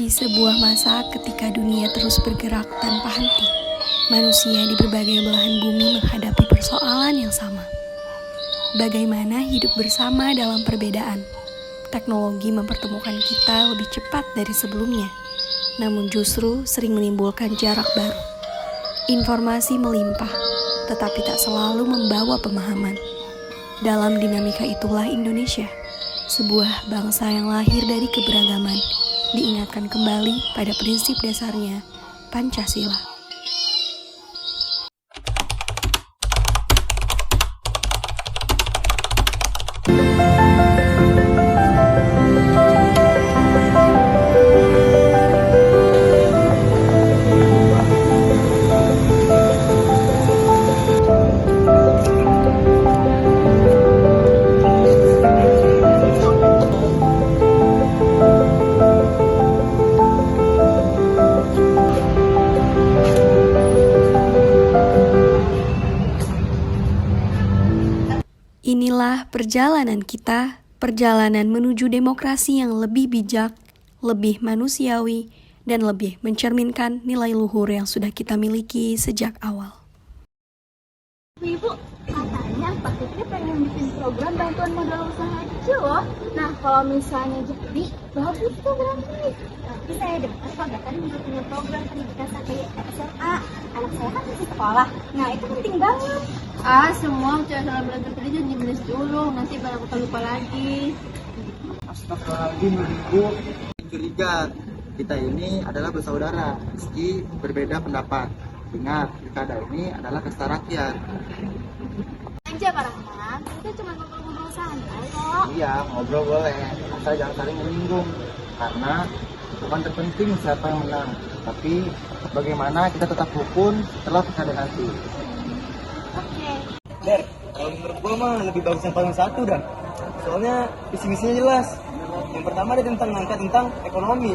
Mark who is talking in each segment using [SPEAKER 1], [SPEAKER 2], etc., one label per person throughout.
[SPEAKER 1] Di sebuah masa ketika dunia terus bergerak tanpa henti, manusia di berbagai belahan bumi menghadapi persoalan yang sama. Bagaimana hidup bersama dalam perbedaan? Teknologi mempertemukan kita lebih cepat dari sebelumnya, namun justru sering menimbulkan jarak baru. Informasi melimpah, tetapi tak selalu membawa pemahaman. Dalam dinamika itulah Indonesia, sebuah bangsa yang lahir dari keberagaman, diingatkan kembali pada prinsip dasarnya, Pancasila. Inilah perjalanan kita, perjalanan menuju demokrasi yang lebih bijak, lebih manusiawi, dan lebih mencerminkan nilai luhur yang sudah kita miliki sejak awal.
[SPEAKER 2] Ibu, katanya Pak Fikri pengen bikin program bantuan modal usaha kecil loh. Nah, kalau misalnya jadi, bagus tuh berarti. Tapi saya dengar Pak Gatan juga punya program pendidikan sampai SMA. Anak saya kan masih sekolah. Nah, itu penting banget.
[SPEAKER 3] Semua cara belajar kerja jangan dibeli dulu, nanti bakal lupa lagi.
[SPEAKER 4] Astagfirullahaladzim, Ibu. Curiga, kita ini adalah bersaudara, meski berbeda pendapat. Ingat, pilkada ini adalah pesta rakyat.
[SPEAKER 2] Aja Pak Rahman, kita cuma ngobrol-ngobrol santai kok.
[SPEAKER 4] Iya, ngobrol boleh, asal jangan saling menyinggung. Karena bukan terpenting siapa yang menang, tapi bagaimana kita tetap rukun setelah pilkada nanti.
[SPEAKER 2] Oke.
[SPEAKER 4] Der, kalau menurut gua mah lebih bagus yang paling satu dah. Soalnya visi misinya jelas. Yang pertama dia tentang ngangkat tentang ekonomi.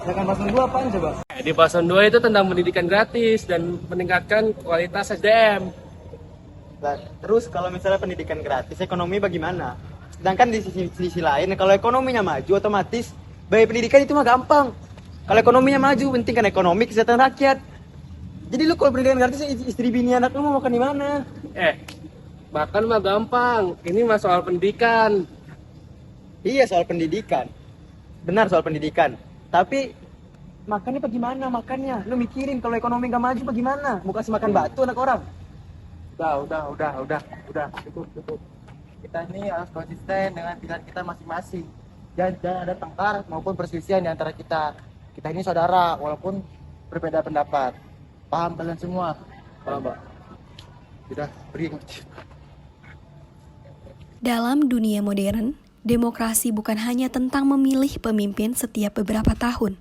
[SPEAKER 4] Sedangkan paslon 2 apaan coba?
[SPEAKER 5] Di paslon 2 itu tentang pendidikan gratis dan meningkatkan kualitas SDM.
[SPEAKER 4] Nah, terus kalau misalnya pendidikan gratis, ekonomi bagaimana? Sedangkan di sisi lain, kalau ekonominya maju otomatis biaya pendidikan itu mah gampang. Kalau ekonominya maju, penting kan ekonomi, kesehatan rakyat. Jadi lu kalau pendidikan gratis, istri bini anak lu mau makan di mana?
[SPEAKER 5] Makan mah gampang, ini mah soal pendidikan.
[SPEAKER 4] Iya, soal pendidikan. Benar soal pendidikan. Tapi makannya bagaimana makannya? Lu mikirin kalau ekonomi gak maju bagaimana? Mau kasih makan batu anak orang? Udah, cukup. Kita ini harus konsisten dengan pilihan kita masing-masing. Jangan ada tengkar maupun perselisihan di antara kita. Kita ini saudara, walaupun berbeda pendapat. Paham kalian semua? Paham, Mbak? Sudah, pergi.
[SPEAKER 1] Dalam dunia modern, demokrasi bukan hanya tentang memilih pemimpin setiap beberapa tahun.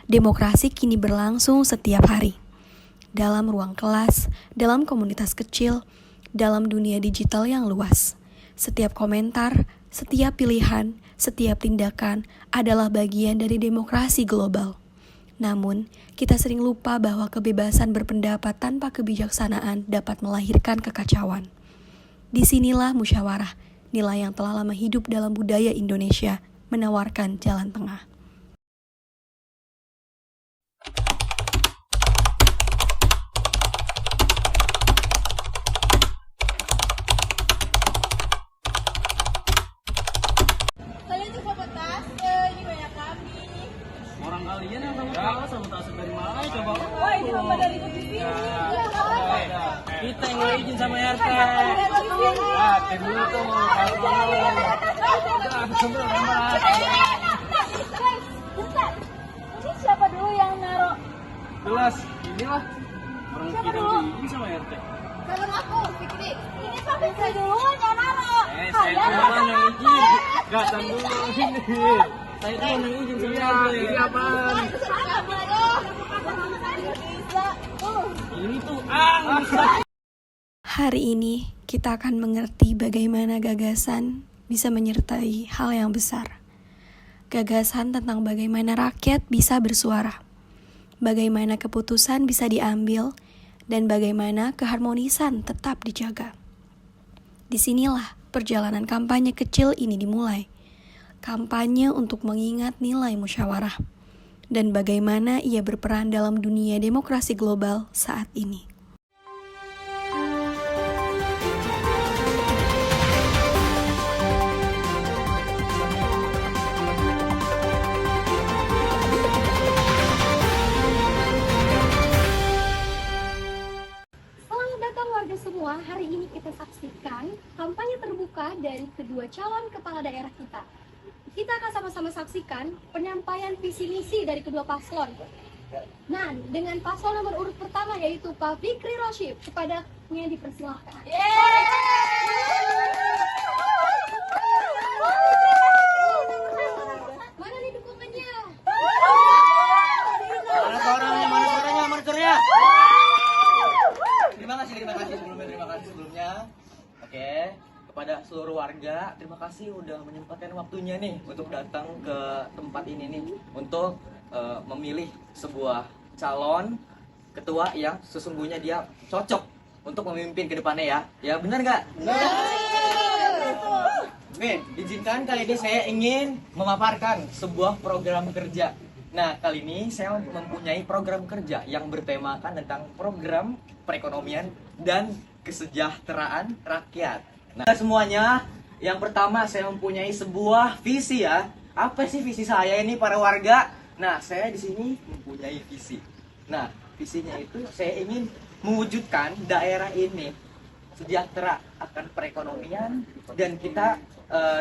[SPEAKER 1] Demokrasi kini berlangsung setiap hari. Dalam ruang kelas, dalam komunitas kecil, dalam dunia digital yang luas. Setiap komentar, setiap pilihan, setiap tindakan adalah bagian dari demokrasi global. Namun, kita sering lupa bahwa kebebasan berpendapat tanpa kebijaksanaan dapat melahirkan kekacauan. Disinilah musyawarah, nilai yang telah lama hidup dalam budaya Indonesia, menawarkan jalan tengah.
[SPEAKER 2] Kalian juga petas, ini banyak kami.
[SPEAKER 5] Orang kalian yang sama tahu dari mana coba?
[SPEAKER 2] Wah, ini hamba dari kecil sini.
[SPEAKER 5] Kita yang nggak izin sama RT. Dulu tuh mau
[SPEAKER 2] Bentar, ini siapa dulu yang naruh?
[SPEAKER 5] jelas inilah orang
[SPEAKER 2] Siapa
[SPEAKER 5] kita
[SPEAKER 2] dulu?
[SPEAKER 5] izin sama RT.
[SPEAKER 2] Kalau aku, Fikri. Ini Pak Fikri dulu yang naruh.
[SPEAKER 5] Saya cuma yang izin. Gak dulu ini. Saya cuma yang izin sama RT. Ini apaan? Ini tuh
[SPEAKER 1] Hari ini, kita akan mengerti bagaimana gagasan bisa menyertai hal yang besar. Gagasan tentang bagaimana rakyat bisa bersuara, bagaimana keputusan bisa diambil, dan bagaimana keharmonisan tetap dijaga. Disinilah perjalanan kampanye kecil ini dimulai. Kampanye untuk mengingat nilai musyawarah. dan bagaimana ia berperan dalam dunia demokrasi global saat ini.
[SPEAKER 2] Selamat datang warga semua. Hari ini kita saksikan kampanye terbuka dari kedua calon kepala daerah kita. Kita akan sama-sama saksikan penyampaian visi misi dari kedua paslon. Nah, dengan paslon nomor urut pertama yaitu Pak Fikri Rosyid, kepadanya dipersilahkan. Mana nih dukungannya?
[SPEAKER 5] Mana suaranya? Mana suaranya? Mana suaranya? Terima kasih sebelumnya. Oke, kepada seluruh warga, terima kasih udah menyempatkan waktunya nih untuk datang ke tempat ini nih untuk memilih sebuah calon ketua yang sesungguhnya dia cocok untuk memimpin ke depannya ya. Ya benar nggak? Oke, izinkan kali ini saya ingin memaparkan sebuah program kerja. Nah, kali ini saya mempunyai program kerja yang bertemakan tentang program perekonomian dan kesejahteraan rakyat. Nah, semuanya, yang pertama saya mempunyai sebuah visi ya. Apa sih visi saya ini para warga? Nah, saya di sini mempunyai visi. Nah, visinya itu saya ingin mewujudkan daerah ini sejahtera akan perekonomian dan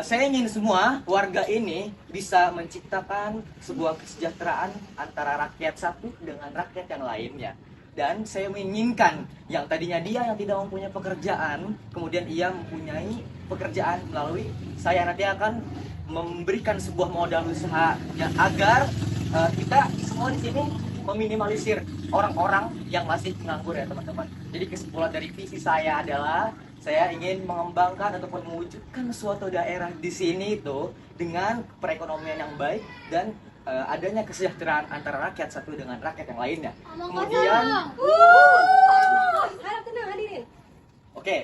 [SPEAKER 5] saya ingin semua warga ini bisa menciptakan sebuah kesejahteraan antara rakyat satu dengan rakyat yang lainnya. Dan saya menginginkan yang tadinya dia yang tidak mempunyai pekerjaan, kemudian ia mempunyai pekerjaan melalui saya nanti akan memberikan sebuah modal usaha yang agar kita semua di sini meminimalisir orang-orang yang masih nganggur ya teman-teman. Jadi kesimpulan dari visi saya adalah saya ingin mengembangkan ataupun mewujudkan suatu daerah di sini itu dengan perekonomian yang baik dan adanya kesejahteraan antara rakyat satu dengan rakyat yang lainnya. Kemudian,
[SPEAKER 2] harap tenang hadirin.
[SPEAKER 5] oke,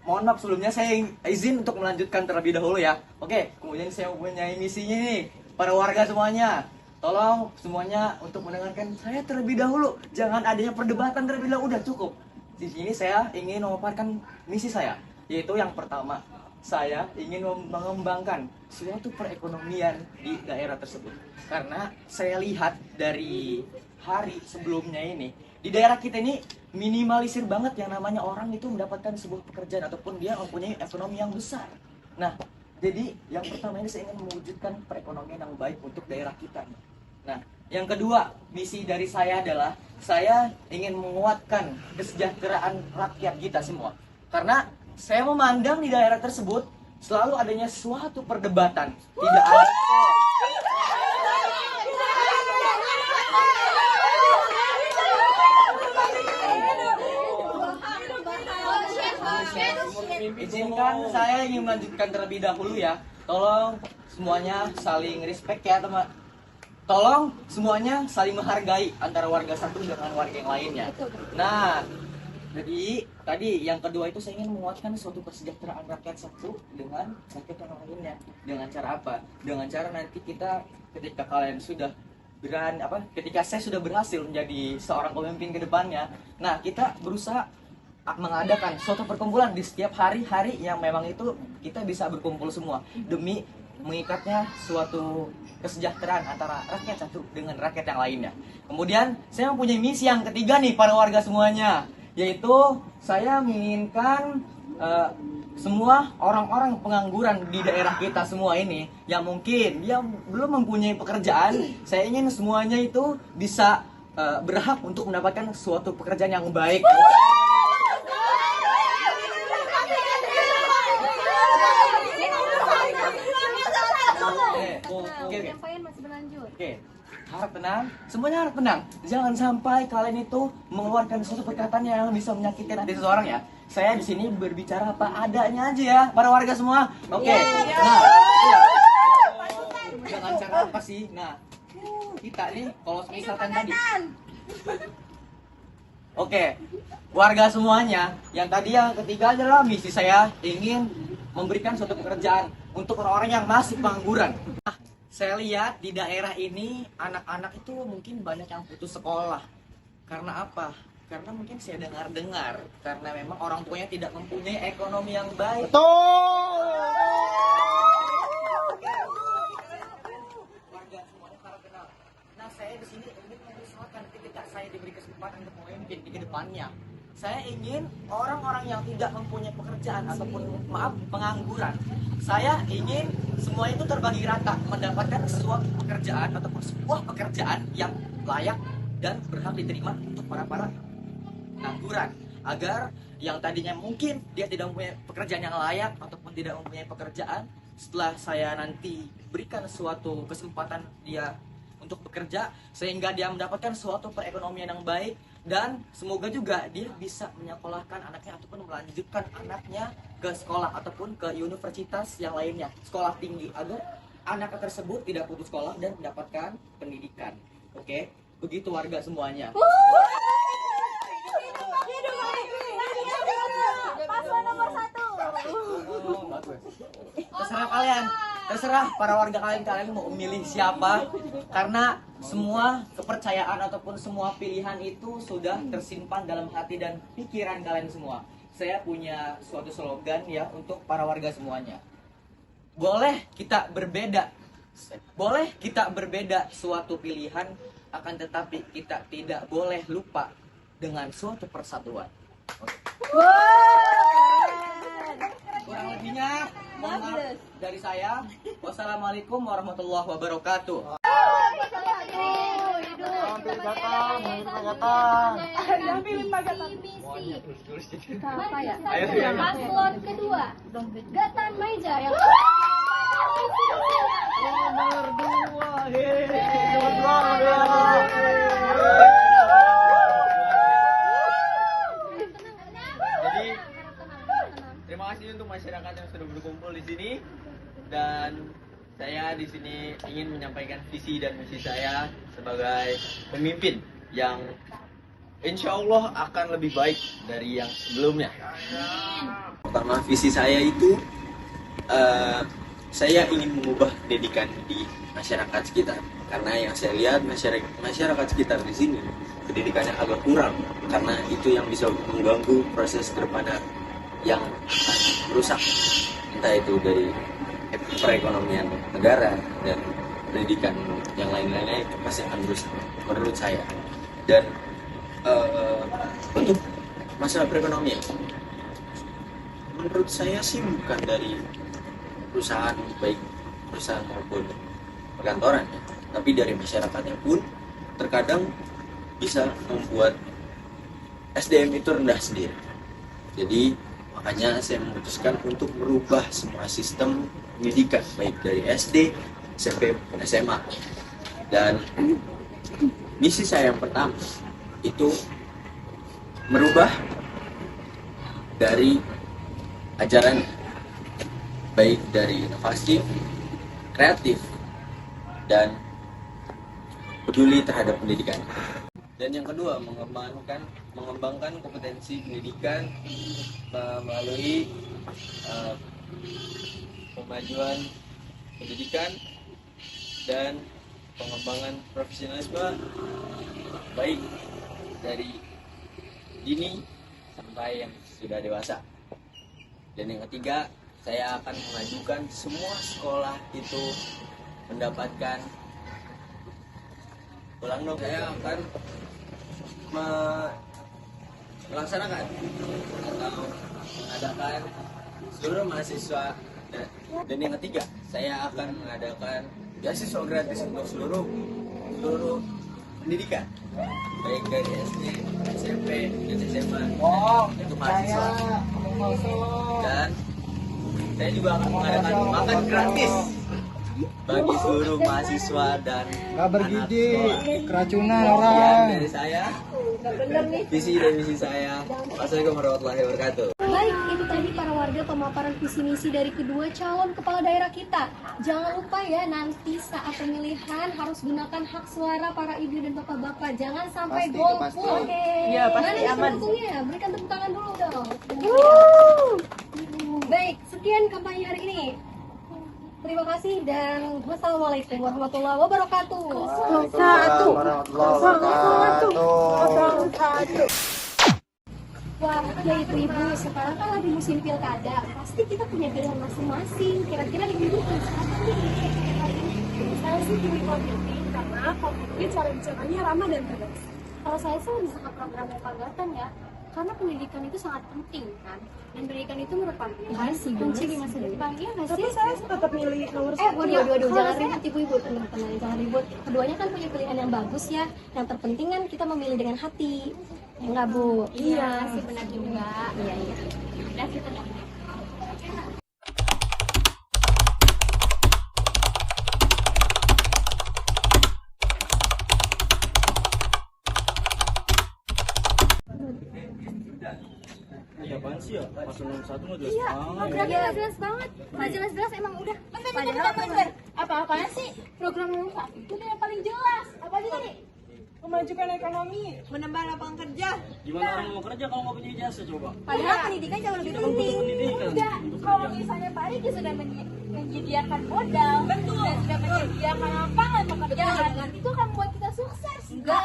[SPEAKER 5] mohon maaf sebelumnya saya izin untuk melanjutkan terlebih dahulu ya. Oke, kemudian saya mempunyai misinya nih para warga semuanya. Tolong semuanya untuk mendengarkan saya terlebih dahulu. Jangan adanya perdebatan terlebih dahulu, udah cukup. Di sini saya ingin memaparkan misi saya, yaitu yang pertama, saya ingin mengembangkan suatu perekonomian di daerah tersebut. Karena saya lihat dari hari sebelumnya ini, di daerah kita ini minimalisir banget yang namanya orang itu mendapatkan sebuah pekerjaan ataupun dia mempunyai ekonomi yang besar. Nah, jadi yang pertama ini saya ingin mewujudkan perekonomian yang baik untuk daerah kita. Nah, yang kedua, misi dari saya adalah saya ingin menguatkan kesejahteraan rakyat kita semua. Karena saya memandang di daerah tersebut selalu adanya suatu perdebatan. Tidak ada izinkan saya ingin melanjutkan terlebih dahulu ya. Tolong semuanya saling respect ya teman. Tolong semuanya saling menghargai antara warga satu dengan warga yang lainnya. Nah, jadi tadi yang kedua itu saya ingin menguatkan suatu kesejahteraan rakyat satu dengan rakyat yang lainnya. Dengan cara apa? Dengan cara nanti kita ketika kalian sudah ketika saya sudah berhasil menjadi seorang pemimpin ke depannya, nah kita berusaha mengadakan suatu perkumpulan di setiap hari-hari yang memang itu kita bisa berkumpul semua demi mengikatnya suatu kesejahteraan antara rakyat satu dengan rakyat yang lainnya. Kemudian saya mempunyai misi yang ketiga nih para warga semuanya, yaitu saya menginginkan semua orang-orang pengangguran di daerah kita semua ini yang mungkin dia belum mempunyai pekerjaan, saya ingin semuanya itu bisa berhak untuk mendapatkan suatu pekerjaan yang baik.
[SPEAKER 2] Penyampaian masih berlanjut.
[SPEAKER 5] Oke, harap tenang, semuanya harap tenang. Jangan sampai kalian itu mengeluarkan suatu perkataan yang bisa menyakitkan hati seseorang ya. Saya di sini berbicara apa adanya aja ya, para warga semua. Oke. Nah, dengan cara apa sih? Nah, kita nih kalau misalkan tadi. Oke, warga semuanya, yang tadi yang ketiga adalah misi saya ingin memberikan suatu pekerjaan untuk orang-orang yang masih pengangguran. Nah, Saya lihat di daerah ini anak-anak itu mungkin banyak yang putus sekolah. Karena apa? Karena mungkin saya dengar-dengar karena memang orang tuanya tidak mempunyai ekonomi yang baik. Warga semuanya harus kenal. Nah, saya di sini ingin mengusahakan ketika saya diberi kesempatan untuk memimpin di kedepannya. Saya ingin orang-orang yang tidak mempunyai pekerjaan ataupun maaf pengangguran. Saya ingin semua itu terbagi rata mendapatkan sebuah pekerjaan ataupun sebuah pekerjaan yang layak dan berhak diterima untuk para pengangguran, agar yang tadinya mungkin dia tidak mempunyai pekerjaan yang layak ataupun tidak mempunyai pekerjaan, setelah saya nanti berikan suatu kesempatan dia untuk bekerja sehingga dia mendapatkan suatu perekonomian yang baik, dan semoga juga dia bisa menyekolahkan anaknya ataupun melanjutkan anaknya ke sekolah ataupun ke universitas yang lainnya, sekolah tinggi, agar anak tersebut tidak putus sekolah dan mendapatkan pendidikan. Oke, begitu warga semuanya.
[SPEAKER 2] Paslon nomor 1.
[SPEAKER 5] Oh, bagus. Terserah kalian, terserah para warga kalian mau memilih siapa, karena semua kepercayaan ataupun semua pilihan itu sudah tersimpan dalam hati dan pikiran kalian semua. Saya punya suatu slogan ya untuk para warga semuanya. Boleh kita berbeda suatu pilihan, akan tetapi kita tidak boleh lupa dengan suatu persatuan. Kurang lebihnya mohon maaf dari saya. Wassalamualaikum warahmatullahi wabarakatuh.
[SPEAKER 2] Paslon kedua. Gatan Meja yang
[SPEAKER 4] Jadi terima kasih untuk masyarakat yang sudah berkumpul di sini, dan saya di sini ingin menyampaikan visi dan misi saya sebagai pemimpin yang insya Allah akan lebih baik dari yang sebelumnya. Pertama, visi saya itu saya ingin mengubah pendidikan di masyarakat sekitar, karena yang saya lihat masyarakat sekitar di sini pendidikannya agak kurang, karena itu yang bisa mengganggu proses kedepannya yang akan merusak, entah itu dari perekonomian negara dan pendidikan yang lain-lainnya, itu pasti akan merusak menurut saya. Dan untuk masalah perekonomian, menurut saya sih bukan dari perusahaan, baik perusahaan maupun perkantoran ya, tapi dari masyarakatnya pun terkadang bisa membuat SDM itu rendah sendiri. Jadi makanya saya memutuskan untuk merubah semua sistem pendidikan, baik dari SD, SMP, dan SMA. Dan misi saya yang pertama itu merubah dari ajaran, baik dari inovasi, kreatif, dan peduli terhadap pendidikan. Dan yang kedua, mengembangkan kompetensi pendidikan melalui pemajuan pendidikan dan pengembangan profesionalisme, baik dari dini sampai yang sudah dewasa. Dan yang ketiga, saya akan mengajukan semua sekolah itu mendapatkan saya akan melaksanakan atau mengadakan seluruh mahasiswa, dan yang ketiga, saya akan mengadakan beasiswa gratis untuk seluruh pendidikan, baik dari SD, SMP, dan SMA untuk mahasiswa. Dan saya juga akan mengadakan makan gratis bagi seluruh mahasiswa dan
[SPEAKER 6] keracunan
[SPEAKER 4] Sekian
[SPEAKER 6] orang.
[SPEAKER 4] dari saya, visi dan misi saya. Wassalamualaikum warahmatullahi wabarakatuh.
[SPEAKER 2] Baik, itu tadi para warga pemaparan visi misi dari kedua calon kepala daerah kita. Jangan lupa ya, nanti saat pemilihan harus gunakan hak suara para ibu dan bapak-bapak. Jangan sampai golput.
[SPEAKER 3] Iya, pasti
[SPEAKER 2] Mana
[SPEAKER 3] aman.
[SPEAKER 2] pendukungnya? Berikan tepuk tangan dulu dong. Baik, sekian kampanye hari ini.
[SPEAKER 6] Terima kasih dan wassalamualaikum warahmatullahi wabarakatuh.
[SPEAKER 2] Wah, ya ibu-ibu, sekarang kan lagi musim pilkada. Pasti kita punya pilihan masing-masing. Kira-kira ibu-ibu pilih siapa nih?
[SPEAKER 7] Saya sih pilih Komite karena Komite cara bicaranya ramah dan tegas.
[SPEAKER 2] Kalau saya sih lebih suka program Pagatan ya. Karena pendidikan itu sangat penting kan. Dan pendidikan itu merupakan kunci di masa depan. Iya nggak sih?
[SPEAKER 7] Tapi saya tetap milih nomor satu.
[SPEAKER 2] Waduh, jangan ribut ibu-ibu, tenang, jangan ribut. Keduanya kan punya pilihan yang bagus ya. Yang terpenting kan kita memilih dengan hati. Ya nggak Bu? Iya sih, benar juga. Iya. Udah kita
[SPEAKER 8] Iya apaan sih ya? Pasal nomor 1 mah jelas
[SPEAKER 2] Iya,
[SPEAKER 8] banget.
[SPEAKER 2] programnya nggak jelas banget. Nggak jelas-jelas emang udah.
[SPEAKER 3] Bentar. Apa-apaan sih? Program nomor 1 itu yang paling jelas. Apa aja tadi?
[SPEAKER 7] Memajukan ekonomi.
[SPEAKER 3] Menambah lapangan kerja.
[SPEAKER 8] Gimana orang mau kerja kalau nggak punya ijazah coba?
[SPEAKER 3] Padahal pendidikan jauh lebih penting.
[SPEAKER 8] Pendidikan.
[SPEAKER 3] Enggak, kalau misalnya Pak Riki sudah menyediakan modal dan sudah menyediakan lapangan pekerjaan, itu akan membuat kita sukses. Enggak,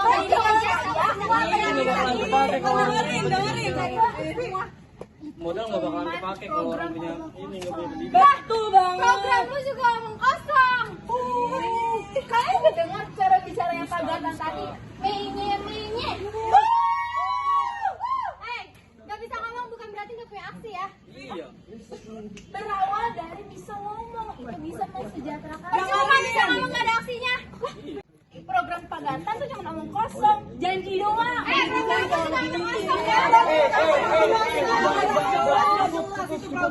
[SPEAKER 8] Modal nggak bakalan kepake kalau orang punya ini nggak punya pendidikan.
[SPEAKER 3] Betul banget. Program lu juga omong kosong. Kalian udah dengar cara bicara yang Pagatan tadi? Menye.
[SPEAKER 2] nggak bisa ngomong bukan berarti nggak punya aksi ya.
[SPEAKER 8] Iya.
[SPEAKER 3] Berawal dari bisa ngomong, itu bisa mensejahterakan.
[SPEAKER 2] Cuma bisa ngomong nggak ada aksinya.
[SPEAKER 3] Program Pagatan tuh cuma omong kosong, janji doang.
[SPEAKER 2] Program itu juga omong kosong ya.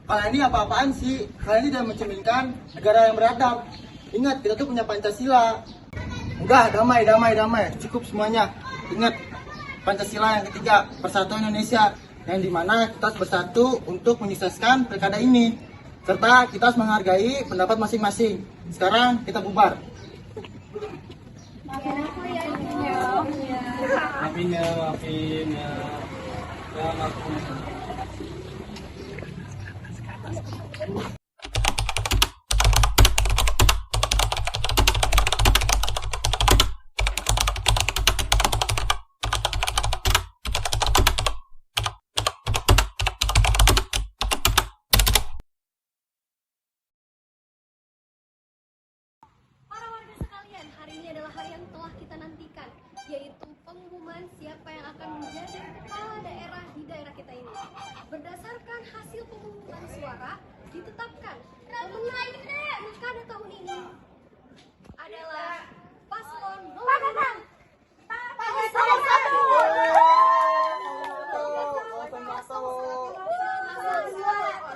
[SPEAKER 4] Kalian ini apa-apaan sih? Kalian ini tidak mencerminkan negara yang beradab. Ingat, kita tuh punya Pancasila. Enggak, damai. Cukup semuanya. Ingat, Pancasila yang ketiga, Persatuan Indonesia. Yang dimana kita harus bersatu untuk menyukseskan pilkada ini. Serta kita harus menghargai pendapat masing-masing. Sekarang kita bubar.
[SPEAKER 8] Maafin ya. Ya maafin.
[SPEAKER 1] Para warga sekalian, hari ini adalah hari yang telah kita nantikan, yaitu pengumuman siapa yang akan menjadi kepala daerah di daerah kita ini. Berdasarkan hasil pemungutan suara, ditetapkan pemenang pilkada tahun ini adalah paslon nomor 1.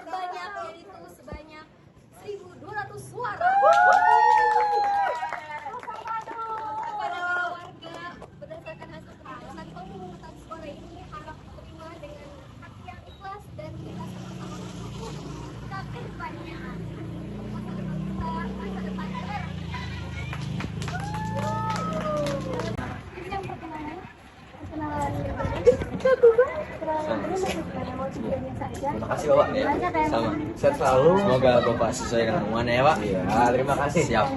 [SPEAKER 1] Banyak, yaitu sebanyak 1.200 suara. Kepada para warga, berdasarkan hasil keputusan pemungutan suara ini harap terima dengan hati yang ikhlas dan kita sama-sama mendukung kita ke depannya. Masa depan daerah.
[SPEAKER 9] Terima kasih Bapak ya. Sama. Sehat selalu. Semoga Bapak sesuai dengan omongannya ya Pak. Iya, terima kasih. Siap.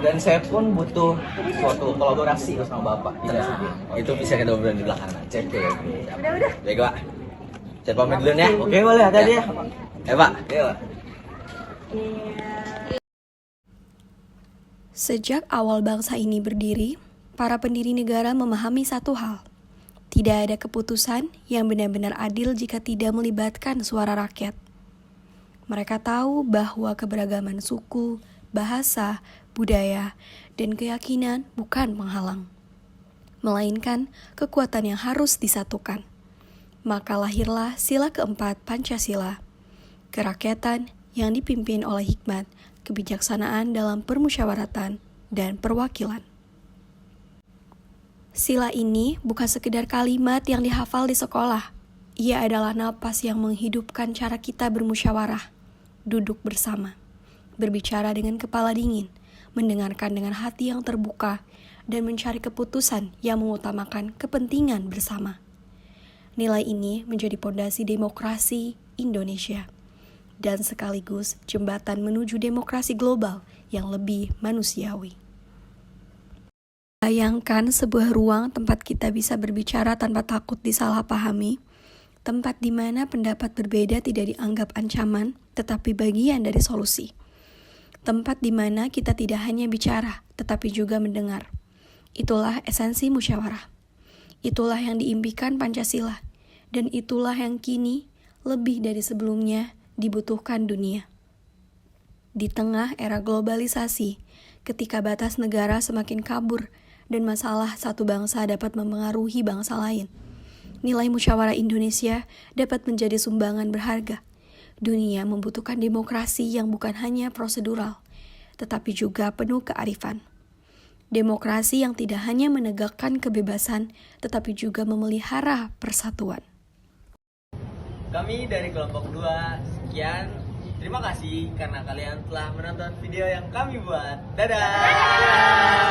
[SPEAKER 9] Dan saya pun butuh suatu kolaborasi sama Bapak. Iya. Itu bisa kita obrolin di belakang. Cek ya. Udah. Baik Pak. Saya pamit dulu ya. Oke boleh, hati-hati ya. Pak. Iya Pak.
[SPEAKER 1] Sejak awal bangsa ini berdiri, para pendiri negara memahami satu hal. Tidak ada keputusan yang benar-benar adil jika tidak melibatkan suara rakyat. Mereka tahu bahwa keberagaman suku, bahasa, budaya, dan keyakinan bukan penghalang, melainkan kekuatan yang harus disatukan. Maka lahirlah sila keempat Pancasila, kerakyatan yang dipimpin oleh hikmat, kebijaksanaan dalam permusyawaratan, dan perwakilan. Sila ini bukan sekedar kalimat yang dihafal di sekolah. Ia adalah napas yang menghidupkan cara kita bermusyawarah, duduk bersama, berbicara dengan kepala dingin, mendengarkan dengan hati yang terbuka, dan mencari keputusan yang mengutamakan kepentingan bersama. Nilai ini menjadi pondasi demokrasi Indonesia. dan sekaligus jembatan menuju demokrasi global yang lebih manusiawi. Bayangkan sebuah ruang tempat kita bisa berbicara tanpa takut disalahpahami, tempat di mana pendapat berbeda tidak dianggap ancaman, tetapi bagian dari solusi. Tempat di mana kita tidak hanya bicara, tetapi juga mendengar. Itulah esensi musyawarah. Itulah yang diimpikan Pancasila, dan itulah yang kini, lebih dari sebelumnya, dibutuhkan dunia. Di tengah era globalisasi, ketika batas negara semakin kabur, dan masalah satu bangsa dapat mempengaruhi bangsa lain, nilai musyawarah Indonesia dapat menjadi sumbangan berharga. Dunia membutuhkan demokrasi yang bukan hanya prosedural, tetapi juga penuh kearifan. Demokrasi yang tidak hanya menegakkan kebebasan, tetapi juga memelihara persatuan.
[SPEAKER 5] Kami dari kelompok 2, sekian. Terima kasih karena kalian telah menonton video yang kami buat. Dadah!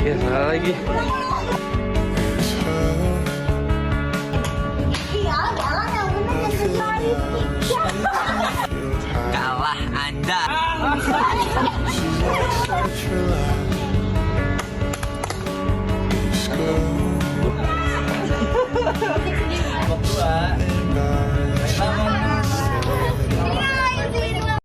[SPEAKER 8] Ya, salah lagi.
[SPEAKER 5] Kalah Anda. Kelompok 2.